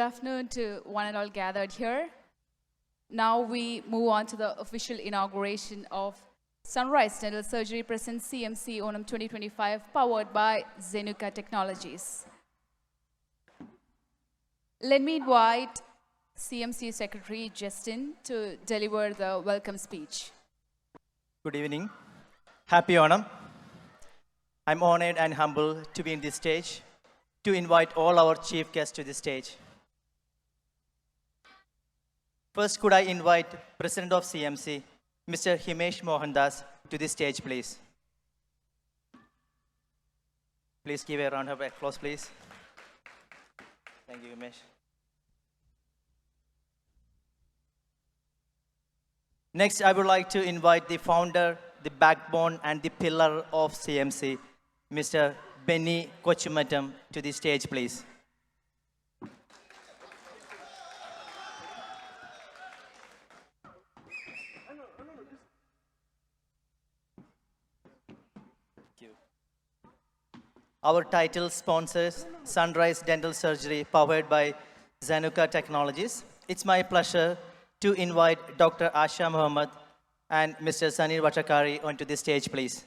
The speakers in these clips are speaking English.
Good afternoon to one and all gathered here. Now we move on to the official inauguration of Sunrise Dental Surgery presents CMC Onam 2025 powered by Zenuka Technologies. Let me invite CMC Secretary Justin to deliver the welcome speech. Good evening. Happy Onam. I'm honored and humbled to be in this stage, to invite all our chief guests to the stage. First, could I invite President of CMC, Mr. Himesh Mohandas, to the stage, please. Please give a round of applause, please. Thank you, Himesh. Next, I would like to invite the founder, the backbone, and the pillar of CMC, Mr. Benny Kochumatam, to the stage, please. Our title sponsors, Sunrise Dental Surgery, powered by Zenuka Technologies. It's my pleasure to invite Dr. Asha Mohammed and Mr. Sanir Vatakari onto the stage, please.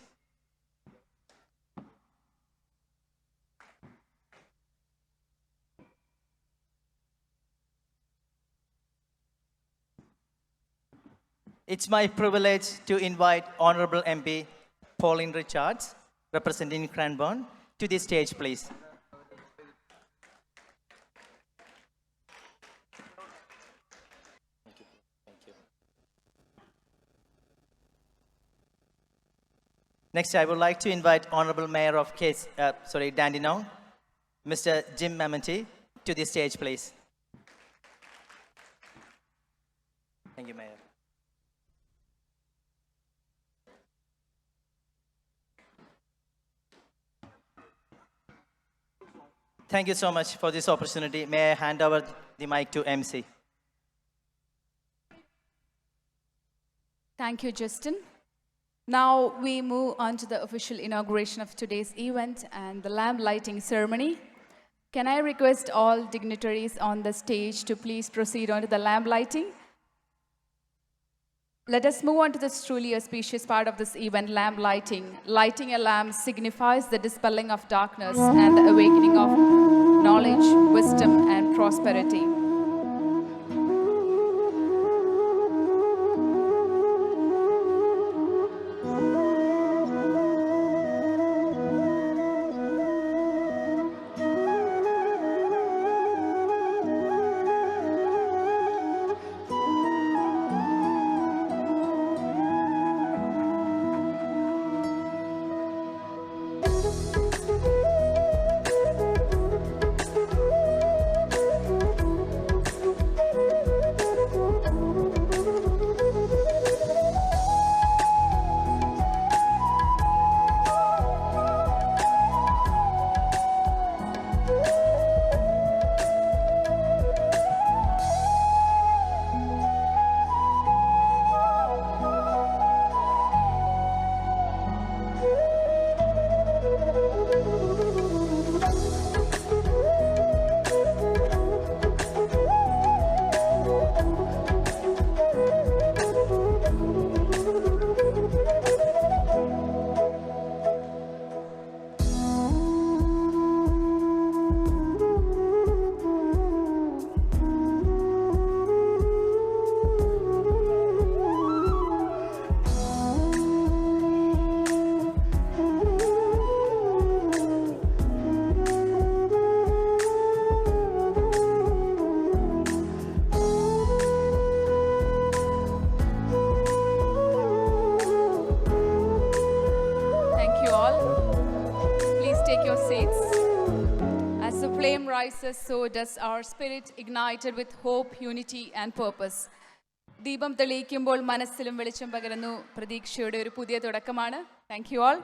It's my privilege to invite Honorable MP Pauline Richards, representing Cranbourne, to the stage, please. Thank you. Thank you. Next, I would like to invite Honorable Mayor of Dandenong, Mr. Jim Memeti, to the stage, please. Thank you, Mayor. Thank you so much for this opportunity. May I hand over the mic to MC? Thank you, Justin. Now we move on to the official inauguration of today's event and the lamp lighting ceremony. Can I request all dignitaries on the stage to please proceed on to the lamp lighting? Let us move on to this truly auspicious part of this event, lamp lighting. Lighting a lamp signifies the dispelling of darkness and the awakening of knowledge, wisdom, and prosperity. So does our spirit, ignited with hope, unity, and purpose. ദീപം തെളിയിക്കുമ്പോൾ മനസ്സിലും വെളിച്ചം പകരുന്നു പ്രതീക്ഷയുടെ ഒരു പുതിയ തുടക്കമാണ്. Thank you all.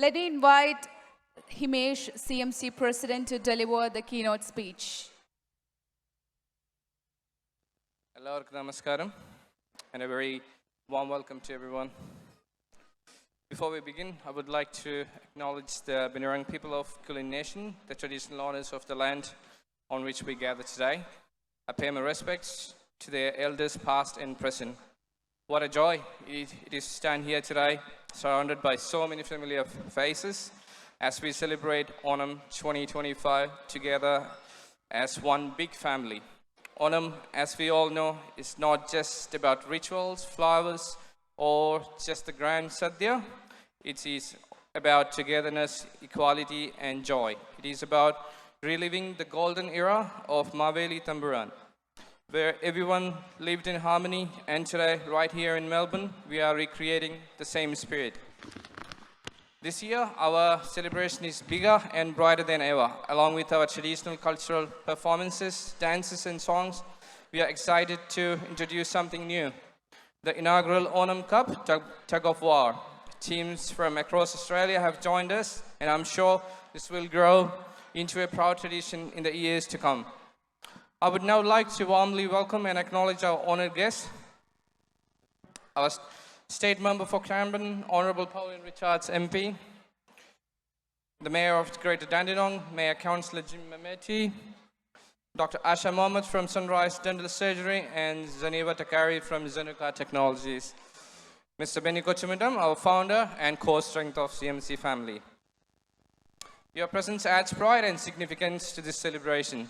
Let me invite Himesh, CMC President, to deliver the keynote speech. Hello, namaskaram, and a very warm welcome to everyone. Before we begin, I would like to acknowledge the Benirang people of Kulin Nation, the traditional owners of the land on which we gather today. I pay my respects to their elders past and present. What a joy it is to stand here today, surrounded by so many familiar faces as we celebrate Onam 2025 together as one big family. Onam, as we all know, is not just about rituals, flowers, or just the grand sadhya. It is about togetherness, equality, and joy. It is about reliving the golden era of Maveli Tamburan, where everyone lived in harmony, and today, right here in Melbourne, we are recreating the same spirit. This year, our celebration is bigger and brighter than ever. Along with our traditional cultural performances, dances, and songs, we are excited to introduce something new. The inaugural Onam Cup Tug of War. Teams from across Australia have joined us, and I'm sure this will grow into a proud tradition in the years to come. I would now like to warmly welcome and acknowledge our honoured guest, our State Member for Cranbourne, Honourable Pauline MP, the Mayor of Greater Dandenong, Mayor Councillor Jim Memeti, Dr. Asha Mohammed from Sunrise Dental Surgery, and Zaniva Takari from Zenuka Technologies. Mr. Benny Kochumidam, our founder and core strength of CMC family. Your presence adds pride and significance to this celebration.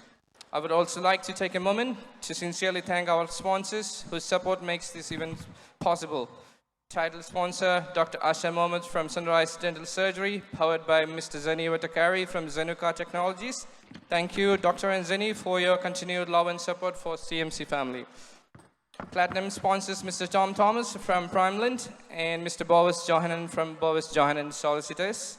I would also like to take a moment to sincerely thank our sponsors whose support makes this event possible. Title sponsor, Dr. Asha Mohammed from Sunrise Dental Surgery, powered by Mr. Zeni Watakari from Zenuka Technologies. Thank you, Dr. and Zeni, for your continued love and support for CMC family. Platinum sponsors Mr. Tom Thomas from Primeland and Mr. Bovis Johanan from Bovis Johanan Solicitors.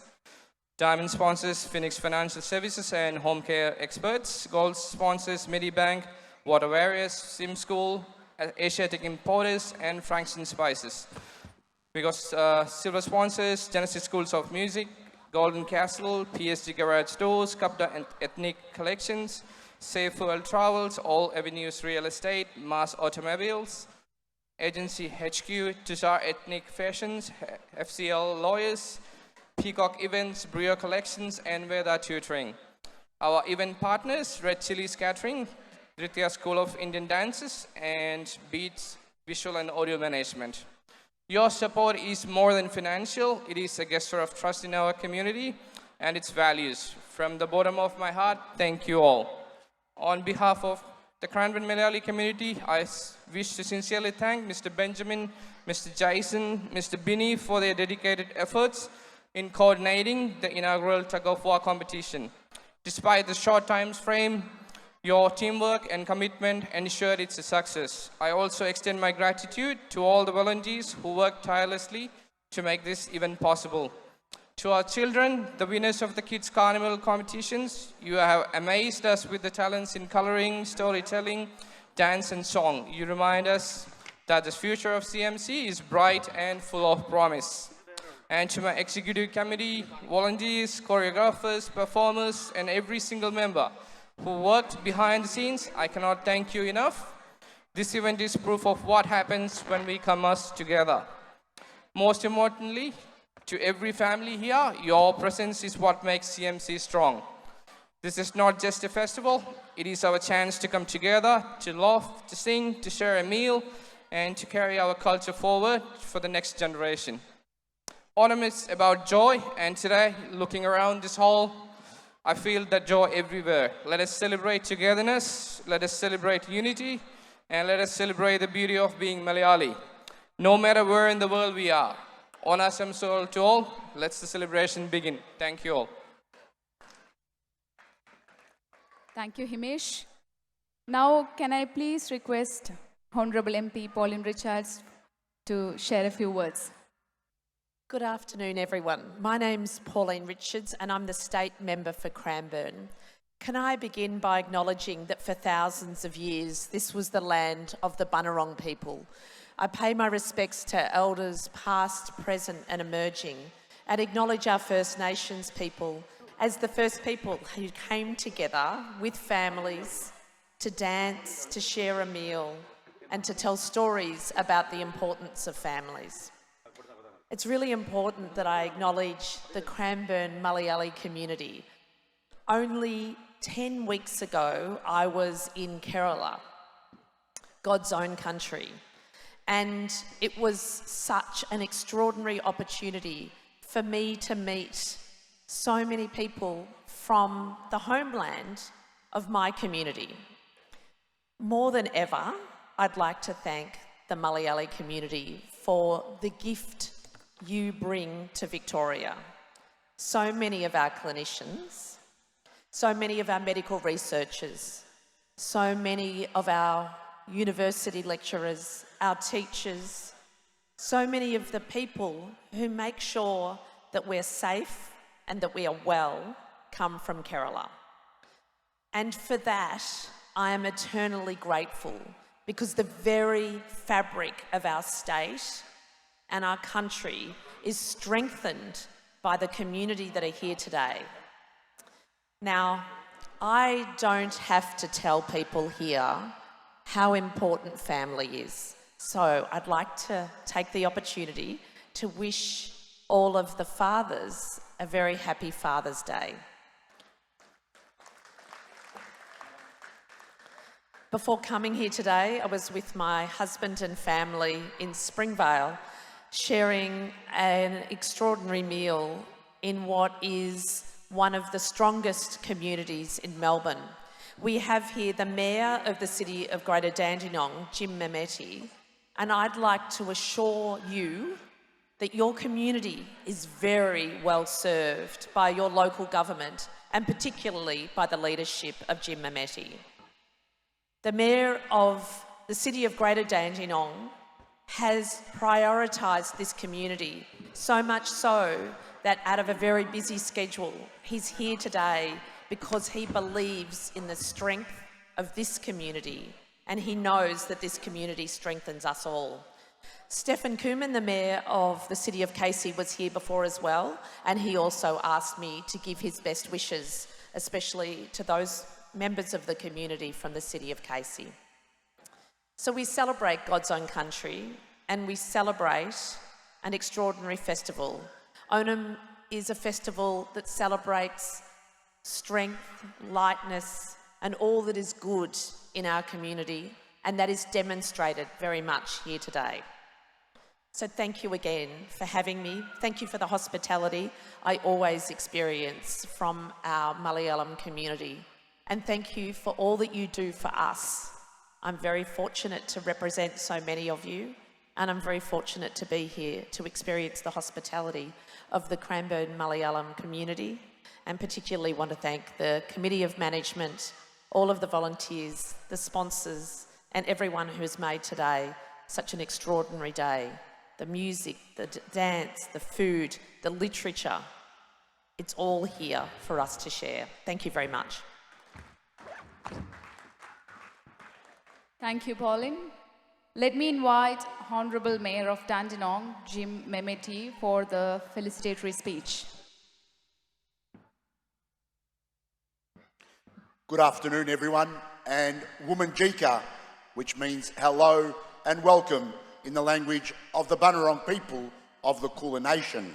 Diamond sponsors Phoenix Financial Services and Home Care Experts. Gold sponsors Medibank, Water Warriors, Sim School, Asiatic Importers, and Frankston Spices. We got silver sponsors, Genesis Schools of Music, Golden Castle, PSG Garage Stores, Kapda and Ethnic Collections, Safe World Travels, All Avenues Real Estate, Mass Automobiles, Agency HQ, Tushar Ethnic Fashions, FCL Lawyers, Peacock Events, Brio Collections, and Veda Tutoring. Our event partners, Red Chili's Catering, Dritya School of Indian Dances, and Beats Visual and Audio Management. Your support is more than financial. It is a gesture of trust in our community and its values. From the bottom of my heart, thank you all. On behalf of the Cranbourne Malayali community, I wish to sincerely thank Mr. Benjamin, Mr. Jason, Mr. Binny for their dedicated efforts in coordinating the inaugural tug of war competition. Despite the short time frame, your teamwork and commitment ensured it's a success. I also extend my gratitude to all the volunteers who worked tirelessly to make this event possible. To our children, the winners of the Kids Carnival competitions, you have amazed us with the talents in coloring, storytelling, dance, and song. You remind us that the future of CMC is bright and full of promise. And to my executive committee, volunteers, choreographers, performers, and every single member who worked behind the scenes, I cannot thank you enough. This event is proof of what happens when we come us together. Most importantly, to every family here, your presence is what makes CMC strong. This is not just a festival, it is our chance to come together, to laugh, to sing, to share a meal, and to carry our culture forward for the next generation. Onam is about joy, and today, looking around this hall, I feel that joy everywhere. Let us celebrate togetherness, let us celebrate unity, and let us celebrate the beauty of being Malayali, no matter where in the world we are. Onasam soul to all. Let's the celebration begin. Thank you all. Thank you, Himesh. Now, can I please request Honourable MP Pauline Richards to share a few words? Good afternoon, everyone. My name's Pauline Richards and I'm the State Member for Cranbourne. Can I begin by acknowledging that for thousands of years, this was the land of the Bunurong people. I pay my respects to elders past, present and emerging, and acknowledge our First Nations people as the first people who came together with families to dance, to share a meal, and to tell stories about the importance of families. It's really important that I acknowledge the Cranbourne Malayali community. Only 10 weeks ago, I was in Kerala, God's own country. And it was such an extraordinary opportunity for me to meet so many people from the homeland of my community. More than ever, I'd like to thank the Malayali community for the gift you bring to Victoria. So many of our clinicians, so many of our medical researchers, so many of our university lecturers, our teachers, so many of the people who make sure that we're safe and that we are well come from Kerala. And for that, I am eternally grateful, because the very fabric of our state and our country is strengthened by the community that are here today. Now, I don't have to tell people here how important family is. So I'd like to take the opportunity to wish all of the fathers a very happy Father's Day. Before coming here today, I was with my husband and family in Springvale, sharing an extraordinary meal in what is one of the strongest communities in Melbourne. We have here the Mayor of the City of Greater Dandenong, Jim Memeti, and I'd like to assure you that your community is very well served by your local government, and particularly by the leadership of Jim Memeti. The Mayor of the City of Greater Dandenong has prioritised this community, so much so that out of a very busy schedule, he's here today because he believes in the strength of this community, and he knows that this community strengthens us all. Stephen Cooman, the Mayor of the City of Casey, was here before as well, and he also asked me to give his best wishes, especially to those members of the community from the City of Casey. So we celebrate God's own country, and we celebrate an extraordinary festival. Onam is a festival that celebrates strength, lightness, and all that is good in our community, and that is demonstrated very much here today. So thank you again for having me. Thank you for the hospitality I always experience from our Malayalam community. And thank you for all that you do for us. I'm very fortunate to represent so many of you, and I'm very fortunate to be here to experience the hospitality of the Cranbourne Malayalam community, and particularly want to thank the Committee of Management, all of the volunteers, the sponsors, and everyone who has made today such an extraordinary day. The music, the dance, the food, the literature, it's all here for us to share. Thank you very much. Thank you, Pauline. Let me invite Honourable Mayor of Dandenong, Jim Memeti, for the felicitatory speech. Good afternoon, everyone, and Womanjika, which means hello and welcome in the language of the Bunurong people of the Kulin Nation.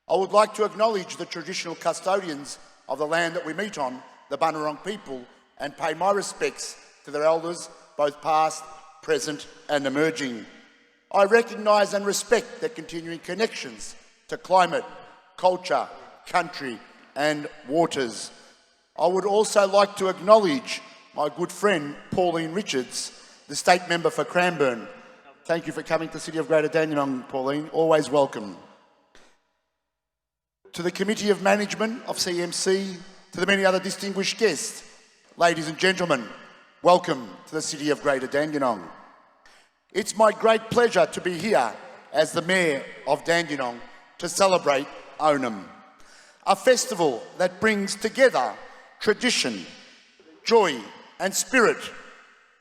I would like to acknowledge the traditional custodians of the land that we meet on, the Bunurong people, and pay my respects to their elders, both past, present and emerging. I recognise and respect their continuing connections to climate, culture, country and waters. I would also like to acknowledge my good friend Pauline Richards, the State Member for Cranbourne. Thank you for coming to the City of Greater Dandenong, Pauline. Always welcome. To the Committee of Management of CMC, to the many other distinguished guests, ladies and gentlemen, welcome to the City of Greater Dandenong. It's my great pleasure to be here as the Mayor of Dandenong to celebrate Onam, a festival that brings together tradition, joy and spirit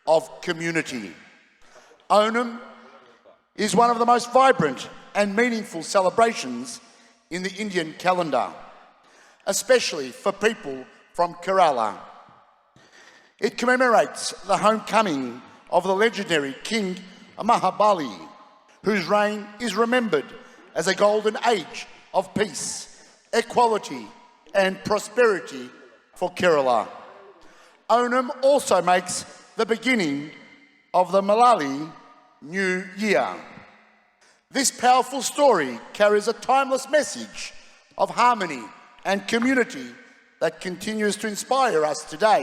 of community. Onam is one of the most vibrant and meaningful celebrations in the Indian calendar, especially for people from Kerala. It commemorates the homecoming of the legendary King Mahabali, whose reign is remembered as a golden age of peace, equality and prosperity for Kerala. Onam also makes the beginning of the Malayali New Year. This powerful story carries a timeless message of harmony and community that continues to inspire us today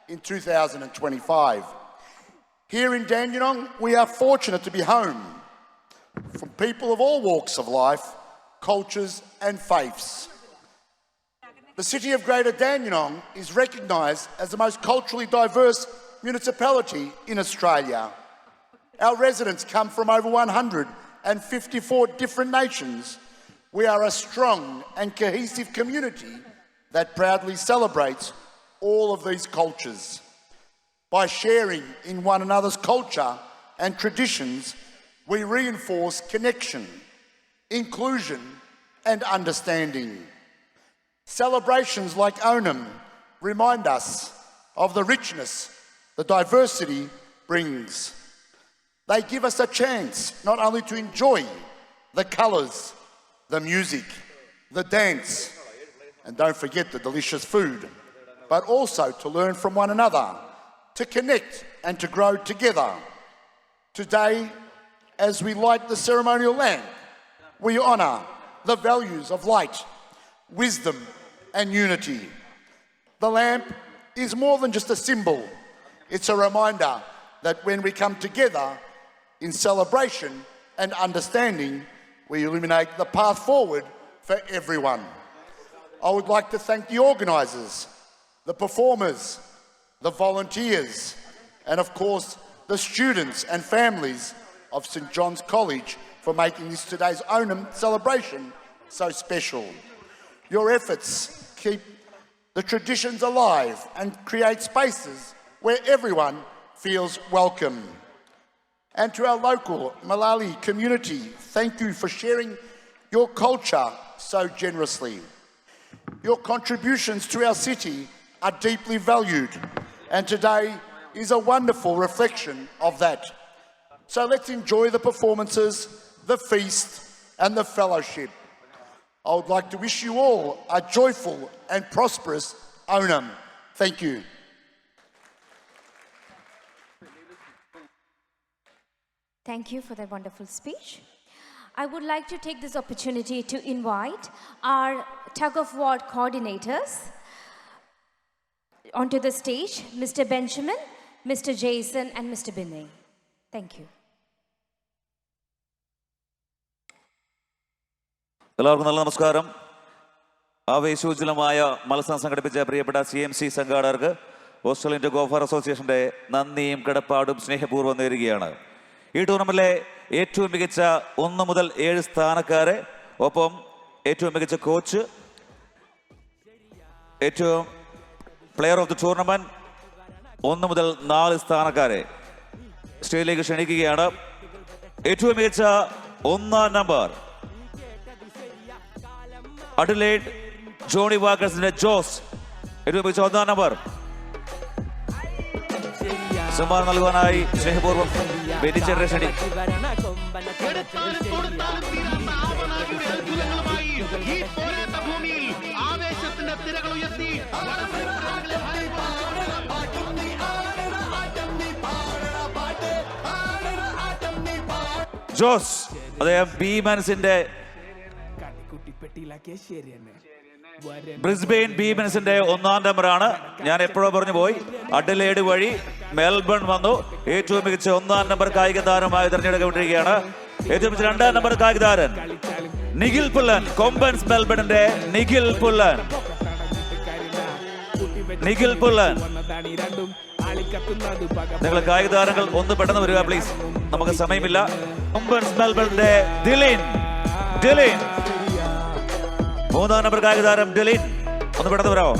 in 2025. Here in Dandenong, we are fortunate to be home from people of all walks of life, cultures and faiths. The city of Greater Dandenong is recognised as the most culturally diverse municipality in Australia. Our residents come from over 154 different nations. We are a strong and cohesive community that proudly celebrates all of these cultures. By sharing in one another's culture and traditions, we reinforce connection, inclusion, and understanding. Celebrations like Onam remind us of the richness the diversity brings. They give us a chance not only to enjoy the colours, the music, the dance, and don't forget the delicious food, but also to learn from one another, to connect and to grow together. Today, as we light the ceremonial lamp, we honour the values of light, wisdom, and unity. The lamp is more than just a symbol. It's a reminder that when we come together in celebration and understanding, we illuminate the path forward for everyone. I would like to thank the organisers, the performers, the volunteers, and of course, the students and families of St John's College for making this today's Onam celebration so special. Your efforts keep the traditions alive and create spaces where everyone feels welcome. And to our local Malayali community, thank you for sharing your culture so generously. Your contributions to our city are deeply valued, and today is a wonderful reflection of that. So let's enjoy the performances, the feast, and the fellowship. I would like to wish you all a joyful and prosperous Onam. Thank you. Thank you for that wonderful speech. I would like to take this opportunity to invite our tug-of-war coordinators onto the stage, Mr. Benjamin, Mr. Jason, and Mr. Binay. Thank you. എല്ലാവർക്കും നല്ല നമസ്കാരം. ആവേശോജ്വലമായ മത്സരം സംഘടിപ്പിച്ച പ്രിയപ്പെട്ട CMC സംഘാടകർക്ക് Australian golfer അസോസിയേഷന്റെ നന്ദിയും കടപ്പാടും സ്നേഹപൂർവ്വം നേരുകയാണ്. ഈ ടൂർണമെന്റിലെ ഏറ്റവും മികച്ച 1 മുതൽ 7 സ്ഥാനക്കാരെ, ഒപ്പം ഏറ്റവും മികച്ച കോച്ച്, ഏറ്റവും പ്ലെയർ ഓഫ് ദി ടൂർണമെന്റ് 1 മുതൽ 4 സ്ഥാനക്കാരെ സ്റ്റേജിലേക്ക് ക്ഷണിക്കുകയാണ്. ഏറ്റവും മികച്ച 1-ാം നമ്പർ അഡലേഡ് ജോണി വാക്കേഴ്സിന്റെ ജോസ്. ഏറ്റവും മികച്ച 1-ാം നമ്പർ സമ്മാനം നൽകുവാനായി സ്നേഹപൂർവ്വം ബെനിച്ചേട്ടനെ ക്ഷണിക്കും. ജോസ് അദ്ദേഹം ബീമൻസിന്റെ ബ്രിസ്ബെയിൻ ബീമൻസിന്റെ 1-ാം നമ്പറാണ്. ഞാൻ എപ്പോഴോ പറഞ്ഞു പോയി. അഡലേഡ് വഴി മെൽബൺ വന്നു. ഏറ്റവും മികച്ച 1-ാം നമ്പർ കായിക താരമായി തെരഞ്ഞെടുക്കപ്പെട്ടിരിക്കുകയാണ്. ഏറ്റവും മികച്ച 2-ാം നമ്പർ കായിക താരൻ നിഖിൽ പുല്ലൻ, കൊമ്പൻസ് മെൽബണിന്റെ നിഖിൽ പുല്ലൻ. നിഖിൽ പുല്ലൻ. നിങ്ങൾ കായിക താരങ്ങൾ ഒന്ന് പെട്ടെന്ന് വരിക പ്ലീസ്, നമുക്ക് സമയമില്ല. കൊമ്പൻസ് മെൽബണിന്റെ ദിലിൻ. 3-ാം നമ്പർ കായിക താരം ഡിലിൻ, ഒന്ന് പെട്ടെന്ന് വരാമോ?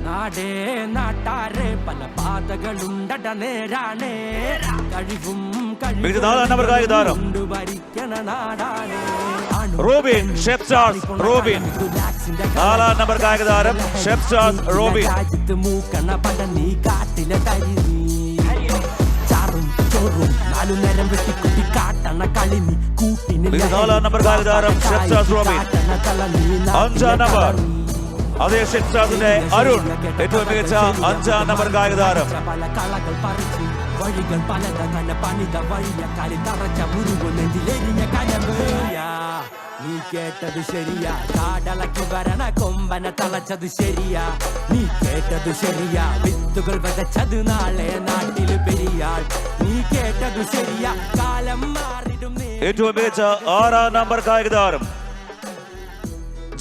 നാടേ നാട്ടാരെ പല പാതകളുണ്ടട നേരാണേ കഴിവും മികച്ച 4-ാം നമ്പർ കായിക താരം റോബിൻ ഷെപ്ചാർസ്. റോബിൻ 4-ാം നമ്പർ കായിക താരം ഷെപ്ചാർസ് റോബിൻ. മൂക്കണ പട നീ കാട്ടിലെ തരി ചാറും ചോറും നാലു നേരം വെട്ടിക്കുട്ടി കാട്ടണ കളി നീ കൂട്ടിന് 4-ാം നമ്പർ കായികതാരം ഷെഫ്സാസ് റോബിൻ. 5-ാം നമ്പർ അതേ ഷെഫ്സാസിന്റെ അരുൺ, ഏറ്റവും മികച്ച 5-ാം നമ്പർ കായികതാരം. പല കളകൾ പറിച്ച് വഴികൾ പലത തന്നെ പണിത വഴിയ കളി തറച്ച മുരുകു നെഞ്ചിലെരിഞ്ഞ കനവേയാ. നീ കേട്ടത് ശരിയാ, കാടളക്കി വരണ കൊമ്പനെ തളച്ചത് ശരിയാ. നീ കേട്ടത് ശരിയാ, വിത്തുകൾ വിതച്ചത് നാളെ നാട്ടിൽ പെരിയാൾ. നീ കേട്ടത് ശരിയാ, കാലം മാറിടും. ഏറ്റവും മികച്ച 6-ാം നമ്പർ കായികതാരം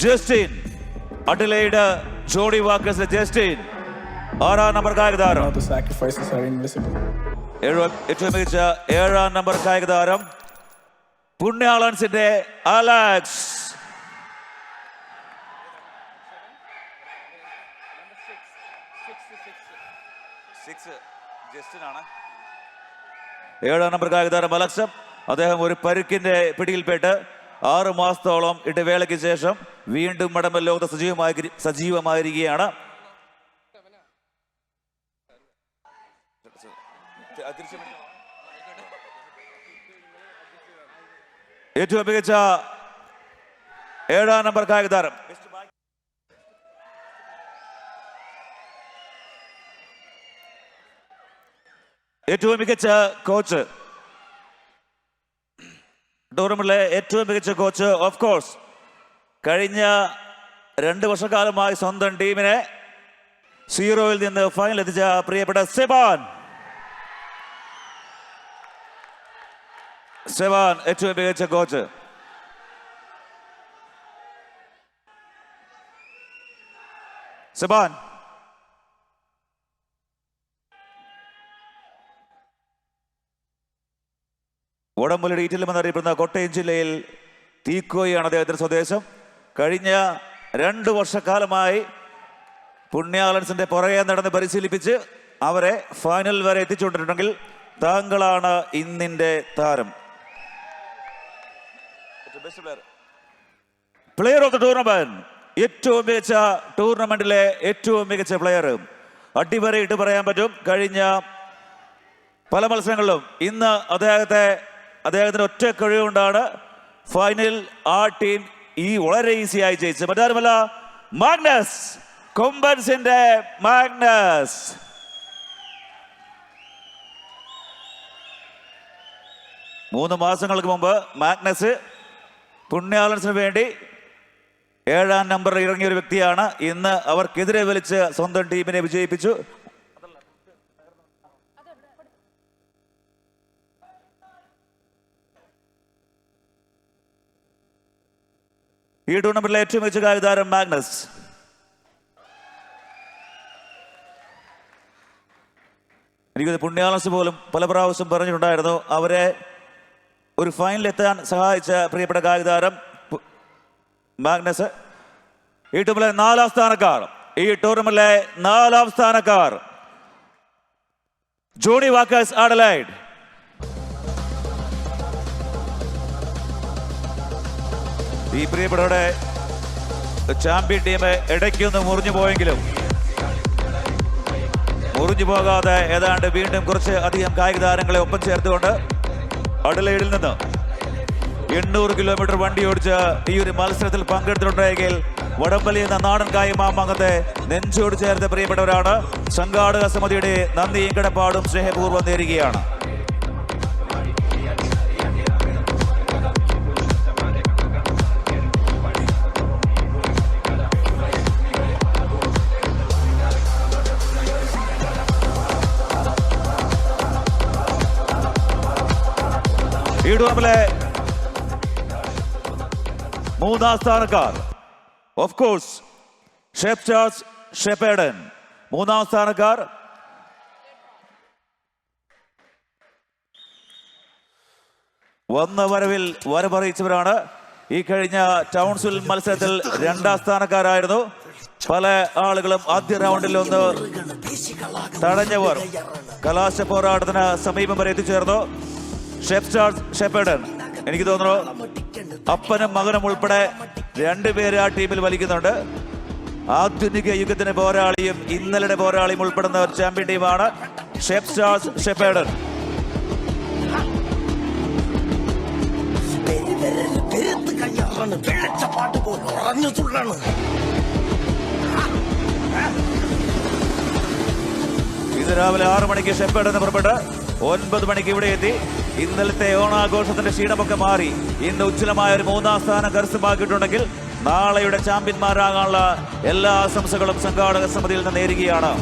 ജസ്റ്റിൻ, അഡ്ലൈഡ് ജോണി വാക്കേഴ്സിലെ ജസ്റ്റിൻ 6-ാം നമ്പർ കായികതാരം. ഏറ്റവും മികച്ച 7-ാം നമ്പർ കായികതാരം പുണ്യാളൻസിന്റെ അലക്സ്. ഏഴാം നമ്പർ കായികതാരം അലക്സം. അദ്ദേഹം ഒരു പരുക്കിന്റെ പിടിയിൽപ്പെട്ട് 6 മാസത്തോളം ഇടവേളയ്ക്ക് ശേഷം വീണ്ടും മടമ്പൽ ലോകത്ത് സജീവമായിരിക്കുകയാണ്. ഏറ്റവും മികച്ച 7-ാം നമ്പർ കായികതാരം ഏറ്റവും മികച്ച കോച്ച്, ടൂർണമെന്റിലെ ഏറ്റവും മികച്ച കോച്ച് ഓഫ് കോഴ്സ് കഴിഞ്ഞ 2 വർഷക്കാലമായി സ്വന്തം ടീമിനെ 0-ൽ നിന്ന് ഫൈനൽ എത്തിച്ച പ്രിയപ്പെട്ട സെബാൻ ഏറ്റവും മികച്ച കോച്ച്. സെബാൻ വടംവലി ഡീറ്റെയിലും എന്നറിയപ്പെടുന്ന കോട്ടയം ജില്ലയിൽ തീക്കോയാണ് അദ്ദേഹത്തിന്റെ സ്വദേശം. കഴിഞ്ഞ 2 വർഷക്കാലമായി പുണ്യാളൻസിന്റെ പുറകെ നടന്ന് പരിശീലിപ്പിച്ച് അവരെ ഫൈനൽ വരെ എത്തിച്ചുകൊണ്ടിട്ടുണ്ടെങ്കിൽ താങ്കളാണ് ഇന്നിന്റെ താരം. പ്ലെയർ ഓഫ് ദ ടൂർണമെന്റ്, ഏറ്റവും മികച്ച ടൂർണമെന്റിലെ ഏറ്റവും മികച്ച പ്ലെയർ. അടിവരയിട്ട് പറയാൻ പറ്റും. കഴിഞ്ഞ പല മത്സരങ്ങളിലും ഇന്ന് അദ്ദേഹത്തിന് ഒറ്റ കഴിവുകൊണ്ടാണ് ഫൈനൽ ആ ടീം വളരെ ഈസിയായി ജയിച്ചത്. മറ്റാരുമല്ല, മാഗ്നസ്, കൊമ്പൻസിന്റെ മാഗ്നസ്. മൂന്ന് മാസങ്ങൾക്ക് മുമ്പ് മാഗ്നസ് പുണ്യാളൻസിന് വേണ്ടി 7-ാം നമ്പറിൽ ഇറങ്ങിയ ഒരു വ്യക്തിയാണ്. ഇന്ന് അവർക്കെതിരെ വലിച്ച് സ്വന്തം ടീമിനെ വിജയിപ്പിച്ചു. ഈ ടൂർണമെന്റിലെ ഏറ്റവും മികച്ച കായികതാരം മാഗ്നസ്. എനിക്കത് പുണ്യാളൻസ് പോലും പല പ്രാവശ്യം പറഞ്ഞിട്ടുണ്ടായിരുന്നു, അവരെ ഒരു ഫൈനലിലെത്താൻ സഹായിച്ച പ്രിയപ്പെട്ട കായികതാരം മാഗ്നസ്. ഈ ടൂർണമെന്റിലെ 4-ാം സ്ഥാനക്കാർ ജോണി വാക്കേഴ്സ് അഡലൈഡ്. ഈ പ്രിയപ്പെട്ടവരുടെ ചാമ്പ്യൻ ടീം ഇടയ്ക്കൊന്ന് മുറിഞ്ഞു പോയെങ്കിലും മുറിഞ്ഞു പോകാതെ ഏതാണ്ട് വീണ്ടും കുറച്ച് അധികം കായിക താരങ്ങളെ ഒപ്പം ചേർത്തുകൊണ്ട് അഡലൈഡിൽ നിന്ന് 800 കിലോമീറ്റർ വണ്ടി ഓടിച്ച് ഈ ഒരു മത്സരത്തിൽ പങ്കെടുത്തിട്ടുണ്ടെങ്കിൽ വടംവലി എന്ന നാടൻ കായികമാമംഗത്തെ നെഞ്ചോട് ചേർത്ത പ്രിയപ്പെട്ടവരാണ്. സംഘാടക സമിതിയുടെ നന്ദിയും കടപ്പാടും സ്നേഹപൂർവ്വം നേരുകയാണ്. ഈ ടൂർണമെന്റിലെ 3-ാം സ്ഥാനക്കാർ ഓഫ് കോഴ്സ് ഷെഫ്ചാർസ് ഷെപ്പേർഡൻ. 3-ാം സ്ഥാനക്കാർ വന്ന വരവിൽ വരവറിയിച്ചവരാണ്. ഈ കഴിഞ്ഞ ടൗൺസിൽ മത്സരത്തിൽ 2-ാം സ്ഥാനക്കാരായിരുന്നു. പല ആളുകളും ആദ്യ റൗണ്ടിൽ ഒന്ന് തടഞ്ഞവർ കലാശ പോരാട്ടത്തിന് സമീപം വരെ എത്തിച്ചേർന്നു. ഷെഫ്ചാർസ് ഷെപ്പേർഡൻ, എനിക്ക് തോന്നുന്നു അപ്പനും മകനും ഉൾപ്പെടെ 2 പേര് ആ ടീമിൽ വലിക്കുന്നുണ്ട്. ആധുനിക യുഗത്തിന്റെ പോരാളിയും ഇന്നലെ പോരാളിയും ഉൾപ്പെടുന്ന ഒരു ചാമ്പ്യൻ ടീമാണ് ഷെഫ്ചാർസ് ഷെപ്പേർഡൻ. തുള്ളാണ്, വെള്ളച്ചപ്പാട്ട് പോലെ ഉറഞ്ഞു തുള്ളാണ്. ഇത് രാവിലെ 6 മണിക്ക് ഷെപ്പേഡിൽ നിന്ന് പുറപ്പെട്ട് 9 മണിക്ക് ഇവിടെ എത്തി. ഇന്നലത്തെ ഓണാഘോഷത്തിന്റെ ക്ഷീണമൊക്കെ മാറി ഇന്ന് ഉജ്ജ്വലമായ ഒരു 3ാം സ്ഥാനം കരസ്ഥമാക്കിയിട്ടുണ്ടെങ്കിൽ നാളെയുടെ ചാമ്പ്യന്മാരാകാനുള്ള എല്ലാ ആശംസകളും സംഘാടക സമിതിയിൽ നിന്ന് നേരുകയാണ്.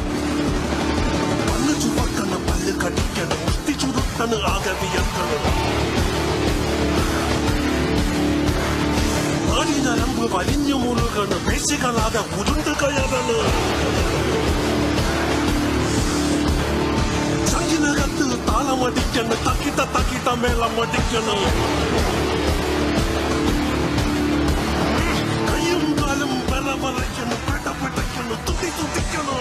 വലിഞ്ഞു മുറുകണ്, പേശികളാകെ ഉരുണ്ട് കയറാണ്. ചങ്കിനകത്ത് താളമടിക്കണ്, തക്കിട്ട മേളമടിക്കണ്. കയ്യും കാലും പെറപറയ്ക്കണ്, പെടപെടയ്ക്കണ്, തുട്ടിക്കണ്.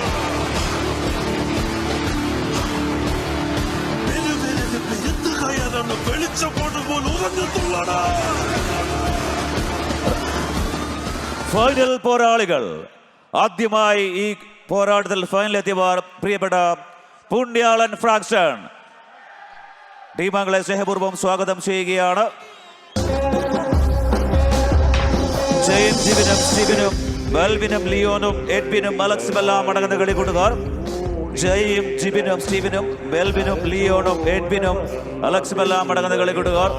പെരുത്ത് കയറാണ്, വെളിച്ചപ്പാട് പോലെ ഉറഞ്ഞു തുള്ളടാ. ഫൈനൽ പോരാളികൾ. ആദ്യമായി ഈ പോരാട്ടത്തിൽ ഫൈനലിലെത്തിയവർ പ്രിയപ്പെട്ട പുണ്യാളൻ ഫ്രാക്ഷൻ. ടീമംഗങ്ങളെ സ്നേഹപൂർവ്വം സ്വാഗതം ചെയ്യുകയാണ്. ജയും ജിബിനും സ്റ്റീബിനും മെൽവിനും ലിയോനും എഡ്വിനും അലക്സുമെല്ലാം അടങ്ങുന്ന കളിക്കൂട്ടുകാർ. ജയും ജിബിനും സ്റ്റീബിനും മെൽവിനും ലിയോണും എഡ്വിനും അലക്സുമെല്ലാം അടങ്ങുന്ന കളിക്കൂട്ടുകാർ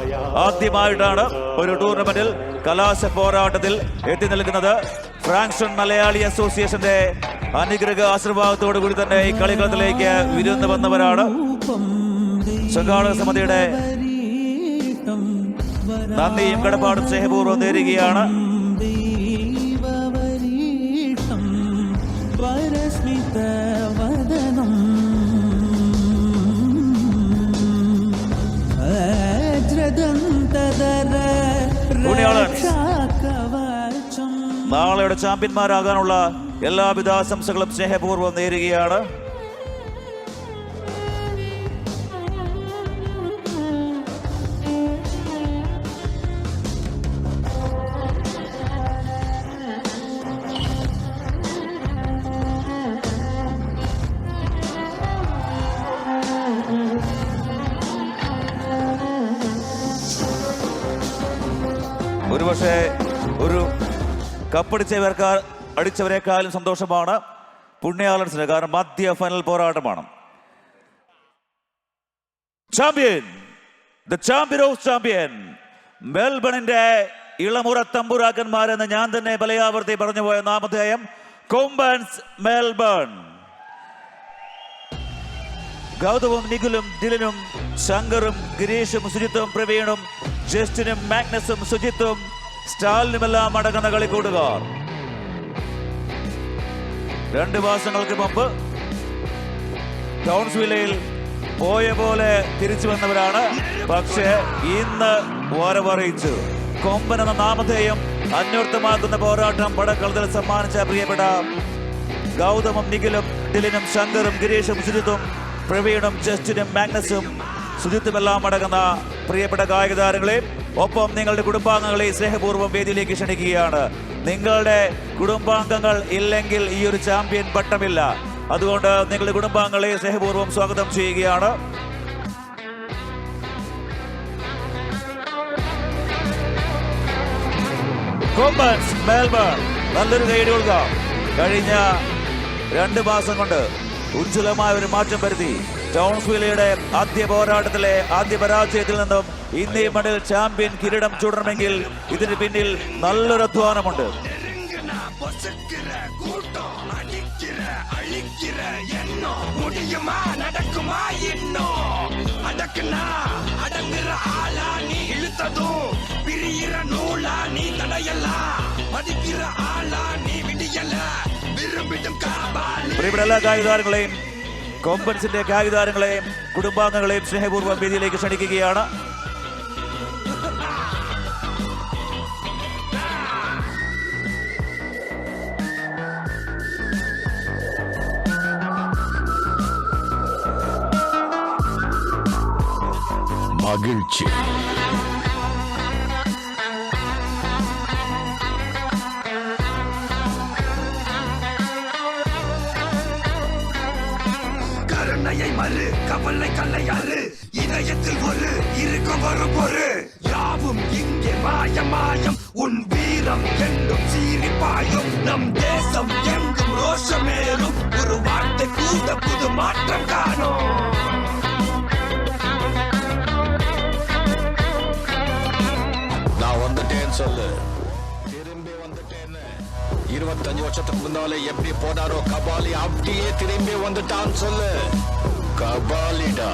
ആദ്യമായിട്ടാണ് ഒരു ടൂർണമെന്റിൽ കലാശ പോരാട്ടത്തിൽ എത്തി നിൽക്കുന്നത്. ഫ്രാങ്ക്ഷൻ മലയാളി അസോസിയേഷന്റെ അനുഗ്രഹ ആശീർവാദത്തോടു കൂടി തന്നെ ഈ കളിക്കളത്തിലേക്ക് വിരുന്ന് വന്നവരാണ്. സംഘാടക സമിതിയുടെ നന്ദിയും കടപ്പാടും സ്നേഹപൂർവ്വം നേരുകയാണ്. നാളെയുടെ ചാമ്പ്യന്മാരാകാനുള്ള എല്ലാവിധ ആശംസകളും സ്നേഹപൂർവ്വം നേരുകയാണ്. ഒരുപക്ഷെ ഒരു അടിച്ചവരെക്കാളും സന്തോഷമാണ് പുണ്യാളൻസിന്. കാരണം മധ്യ ഫൈനൽ പോരാട്ടമാണ്. Champion, the champion of champion, മെൽബണിന്റെ ഇളമുറ തമ്പുരാക്കന്മാരെന്ന് ഞാൻ തന്നെ പലയാവർത്തി പറഞ്ഞുപോയ നാമധേയം കൊമ്പൻസ് മെൽബൺ. ഗൗതവും നിഖിലും ദിലനും ശങ്കറും ഗിരീഷും സുജിത്തും പ്രവീണും ജസ്റ്റിനും മാഗ്നസും സുജിത്തും സ്റ്റാലിനുമെല്ലാം അടങ്ങുന്ന കളിക്കൂട്ടുകാർ 2 മാസങ്ങൾക്ക് മുമ്പ് ടൗൺസ്വില്ലയിൽ പോയ പോലെ തിരിച്ചു വന്നവരാണ്. പക്ഷേ ഇന്ന് വരവറിയിച്ചു. കൊമ്പൻ എന്ന നാമധേയം അന്വർത്ഥമാക്കുന്ന പോരാട്ടം പടക്കളത്തിൽ സമ്മാനിച്ച പ്രിയപ്പെട്ട ഗൗതമും നിഖിലും ദിലിനും ശങ്കറും ഗിരീഷും സുജിത്തും പ്രവീണും ജസ്റ്റിനും മാഗ്നസും സുജിത്തുമെല്ലാം അടങ്ങുന്ന പ്രിയപ്പെട്ട കായിക താരങ്ങളെ, ഒപ്പം നിങ്ങളുടെ കുടുംബാംഗങ്ങളെ സ്നേഹപൂർവ്വം വേദിയിലേക്ക് ക്ഷണിക്കുകയാണ്. നിങ്ങളുടെ കുടുംബാംഗങ്ങൾ ഇല്ലെങ്കിൽ ഈ ഒരു ചാമ്പ്യൻ പട്ടമില്ല. അതുകൊണ്ട് നിങ്ങളുടെ കുടുംബാംഗങ്ങളെ സ്നേഹപൂർവ്വം സ്വാഗതം ചെയ്യുകയാണ്. കൊമ്പൻസ് മെൽബൺ, നല്ലൊരു കൈയടി കൊടുക്കാം. കഴിഞ്ഞ 2 മാസം കൊണ്ട് ഉജ്ജ്വലമായ ഒരു മാറ്റം വരുത്തി. ടൗൺസ്വില്ലയുടെ ആദ്യ പോരാട്ടത്തിലെ ആദ്യ പരാജയത്തിൽ നിന്നും ഇന്ന് ഈ മണ്ണിൽ ചാമ്പ്യൻ കിരീടം ചൂടണമെങ്കിൽ ഇതിന് പിന്നിൽ നല്ലൊരു അധ്വാനമുണ്ട്. പ്രിയപ്പെട്ട എല്ലാ കായികതാരങ്ങളെയും, കൊമ്പൻസിന്റെ കായികതാരങ്ങളെയും കുടുംബാംഗങ്ങളെയും സ്നേഹപൂർവ്വം വേദിയിലേക്ക് ക്ഷണിക്കുകയാണ്. മകിഴ്ചി மறு கவலை கல்லையாறு இதயத்தில் ஒரு இருக்கும் வரும் பொரு யாவும் இங்கே மாயம் மாயம் உன் வீரம் என்றும் சீரிப்பாயும் நம் தேசம் எங்கும் ரோஷமேறும் ஒரு வார்த்தை கூட புது மாற்றம் காணும் நான் வந்துட்டேன்னு சொல்லு திரும்பி வந்துட்டேன்னு 25 வருஷத்துக்கு முன்னாலே எப்படி போனாரோ கபாலி அப்படியே திரும்பி வந்துட்டான்னு சொல்லு கபாலிடா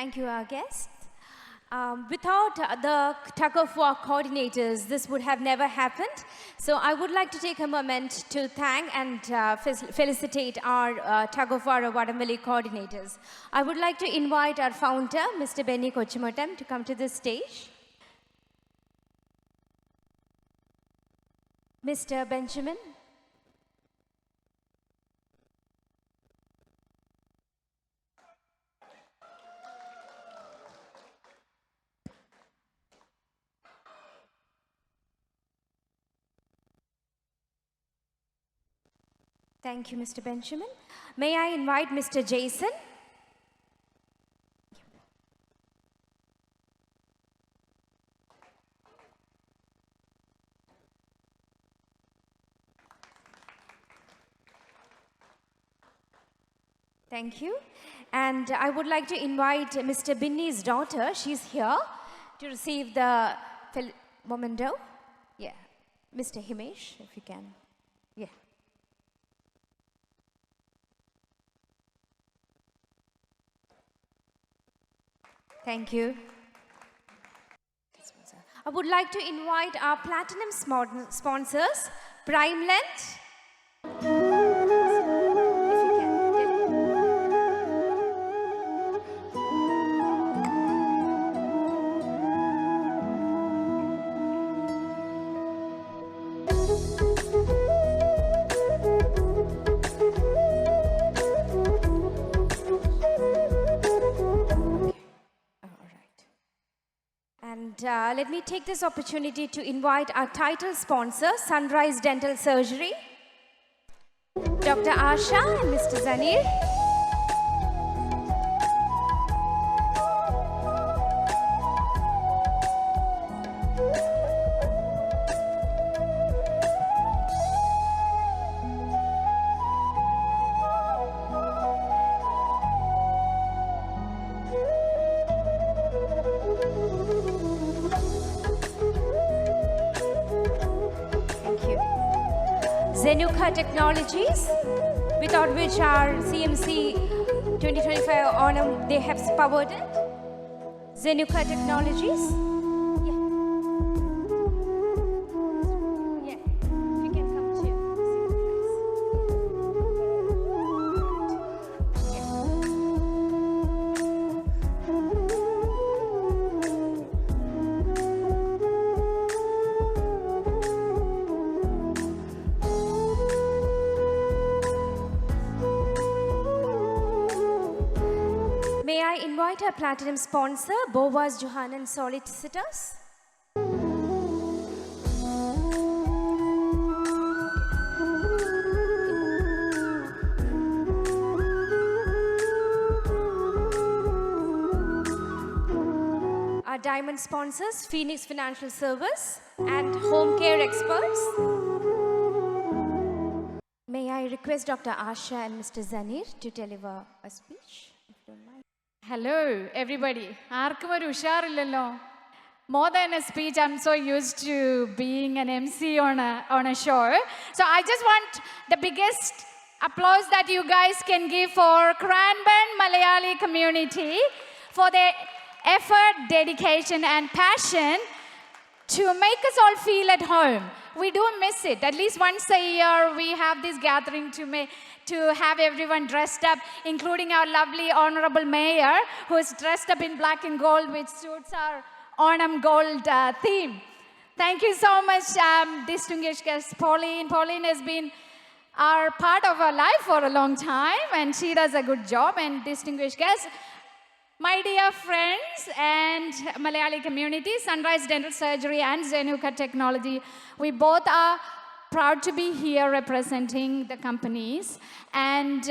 Thank you, our guests. Without the tug of war coordinators, this would have never happened. So I would like to take a moment to thank and felicitate our tug of war Vadamvali coordinators. I would like to invite our founder, Mr. Benny Kochimotam, to come to the stage. Mr. Benjamin. Thank you, Mr. Benjamin. May I invite Mr. Jason? Thank you. And I would like to invite Mr. Binny's daughter. She's here to receive the memento. Yeah. Mr. Himesh, if you can. Yeah. Thank you. I would like to invite our platinum sponsors, Prime Lent. If you can. And let me take this opportunity to invite our title sponsor, Sunrise Dental Surgery, Dr. Asha and Mr. Zanir. Zenuka Technologies, without which our CMC 2025 Onam, they have powered it. Zenuka Technologies. Yeah. Yeah. You can come to May I invite our platinum sponsor, Boas Johanan Solicitors. Our diamond sponsors, Phoenix Financial Service and Home Care Experts. May I request Dr. Asha and Mr. Zanir to deliver a speech, if you don't mind. Hello, everybody. ആർക്കും ഒരു ഉഷാറില്ലല്ലോ. More than a speech, I'm so used to being an MC on a show. So I just want the biggest applause that you guys can give for Cranbourne Malayali community for their effort, dedication and passion to make us all feel at home. We do miss it. At least once a year, we have this gathering to have everyone dressed up, including our lovely honorable mayor, who is dressed up in black and gold, which suits our Onam gold theme. Thank you so much, distinguished guest Pauline. Pauline has been our part of our life for a long time, and she does a good job. And distinguished guests, my dear friends and Malayali community, Sunrise Dental Surgery and Zenuka Technology, we both are proud to be here representing the companies. And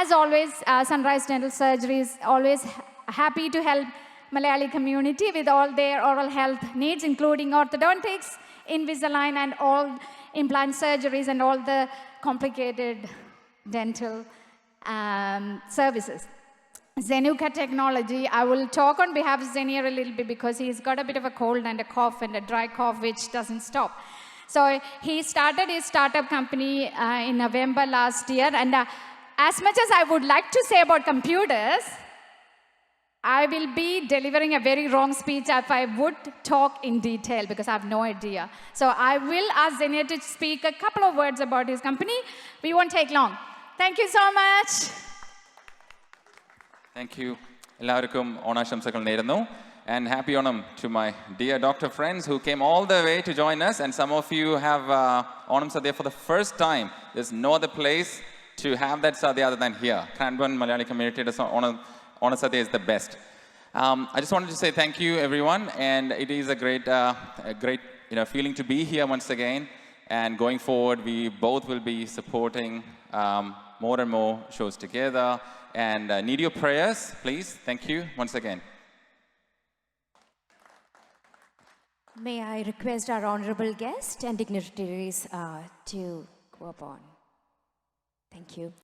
as always, Sunrise Dental Surgery is always happy to help Malayali community with all their oral health needs, including orthodontics, Invisalign, and all implant surgeries and all the complicated dental services. Zenuka Technology, I will talk on behalf of Zenier a little bit because he's got a bit of a cold and a cough and a dry cough which doesn't stop. So he started his startup company in November last year, and as much as I would like to say about computers, I will be delivering a very wrong speech if I would talk in detail because I have no idea. So I will ask Zenier to speak a couple of words about his company. We won't take long. Thank you so much. Thank you. എല്ലാവർക്കും ഓണാശംസകൾ നേരുന്നു. And happy Onam to my dear doctor friends who came all the way to join us. And some of you have Onam Sadhya for the first time. There's no other place to have that Sadhya other than here. Cranbourne Malayali community, Onam Sadhya is the best. I just wanted to say thank you, everyone. And it is a great feeling to be here once again. And going forward, we both will be supporting more and more shows together. And need your prayers, please. Thank you once again. May I request our honorable guest and dignitaries to go upon. Thank you.